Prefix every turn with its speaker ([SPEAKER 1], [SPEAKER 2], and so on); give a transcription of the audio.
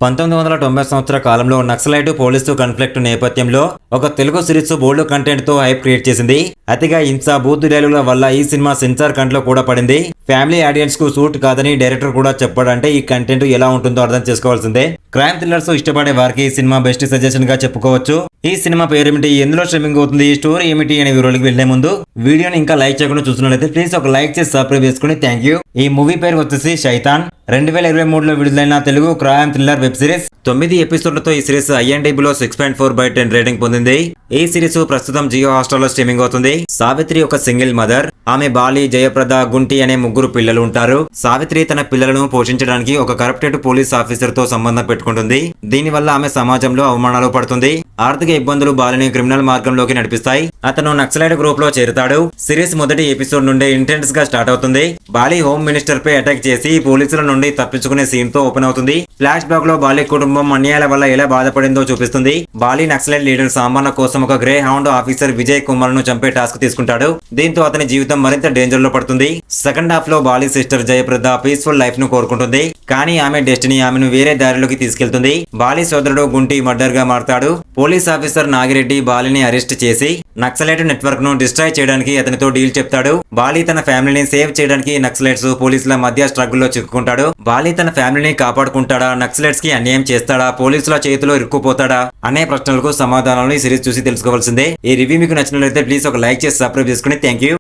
[SPEAKER 1] 1990 సంవత్సర కాలంలో naxalite police conflict నేపథ్యంలో ఒక తెలుగు సిరీస్ బోల్డ్ కంటెంట్ తో హైప్ క్రియేట్ చేసింది. అతిగా హింస బూత్ డైలాగుల వల్ల ఈ సినిమా సెన్సార్ కంట్లో కూడా పడింది. ఫ్యామిలీ ఆడియన్స్ కు సూట్ కాదని డైరెక్టర్ కూడా చెప్పాడంటే ఈ కంటెంట్ ఎలా ఉంటుందో అర్థం చేసుకోవాల్సిందే. క్రైమ్ థ్రిల్లర్స్ ఇష్టపడే వారికి ఈ సినిమా బెస్ట్ సజెషన్ గా చెప్పుకోవచ్చు. ఈ సినిమా పేరేమిటి, ఎందులో స్ట్రీమింగ్ అవుతుంది, స్టోరీ ఏమిటి అనే వివరాలకు వెళ్లే ముందు వీడియోని ఇంకా లైక్ చేయకుండా చూస్తున్నట్లయితే ప్లీజ్ ఒక లైక్ చేసి సబ్స్క్రైబ్ చేసుకుని థ్యాంక్ యూ. ఈ మూవీ పేరు వచ్చేసి శైతాన్. 2023లో విడుదలైన Telugu crime thriller web series. 9 ఎపిసోడ్లతో ఈ సిరీస్ IMDb లో 6.4/10 రేటింగ్ పొందింది. ఈ సిరీస్ ప్రస్తుతం జియో హాట్‌స్టార్ లో స్ట్రీమింగ్ అవుతుంది. సావిత్రి ఒక సింగిల్ మదర్. ఆమె బాలి, జయప్రద, గుంటి అనే ముగ్గురు పిల్లలు ఉంటారు. సావిత్రి తన పిల్లలను పోషించడానికి ఒక కరప్టెడ్ పోలీస్ ఆఫీసర్ తో సంబంధం పెట్టుకుంటుంది. దీనివల్ల ఆమె సమాజంలో అవమానాలు పడుతుంది. ఆర్థిక ఇబ్బందులు బాలిని క్రిమినల్ మార్గంలోకి నడిపిస్తాయి. అతను నక్సలైట్ గ్రూప్ లో చేరుతాడు. సిరీస్ మొదటి ఎపిసోడ్ నుండే ఇంటెన్స్ గా స్టార్ట్ అవుతుంది. బాలి హోమ్ మినిస్టర్ పై అటాక్ చేసి పోలీసుల నుండి తప్పించుకునే సీన్ తో ఓపెన్ అవుతుంది. ఫ్లాష్ బ్యాక్ లో బాలి కుటుంబం అన్యాయాల వల్ల ఎలా బాధపడిందో చూపిస్తుంది. బాలి నక్సలైట్ లీడర్ సామాన్య కోసం ఒక grey hound officer Vijay Kumar ను చంపే టాస్క్ తీసుకుంటాడు. దీంతో అతని జీవితం మరింత డేంజర్ లో పడుతుంది. సెకండ్ హాఫ్ లో Bali sister Jayaprada peaceful life ను కోరుకుంటుంది. కానీ ఆమె డెస్టినీ ఆమెను వేరే దారిలోకి తీసుకెళ్తుంది. బాలి సోదరుడు గుంటి మర్డర్ గా మారతాడు. పోలీస్ ఆఫీసర్ నాగిరెడ్డి బాలిని అరెస్ట్ చేసి నక్సలైట్ నెట్వర్క్ ను డిస్ట్రాయ్ చేయడానికి అతనితో డీల్ చెప్తాడు. బాలి తన ఫ్యామిలీని సేవ్ చేయడానికి నక్సలైట్స్ పోలీసుల మధ్య స్ట్రగుల్ లో చిక్కుకుంటాడు. బాలి తన ఫ్యామిలీని కాపాడుకుంటాడా, నక్సలైట్స్ కి అన్యాయం చేస్తాడా, పోలీసుల చేతిలో ఇరుక్కుపోతాడా అనే ప్రశ్నలకు సమాధానాలను ఈ సిరీస్ చూసి తెలుసుకోవాల్సిందే. ఈ రివ్యూ మీకు నచ్చినట్లయితే ప్లీజ్ ఒక లైక్ చేసి సబ్స్క్రైబ్ చేసుకుని థ్యాంక్ యూ.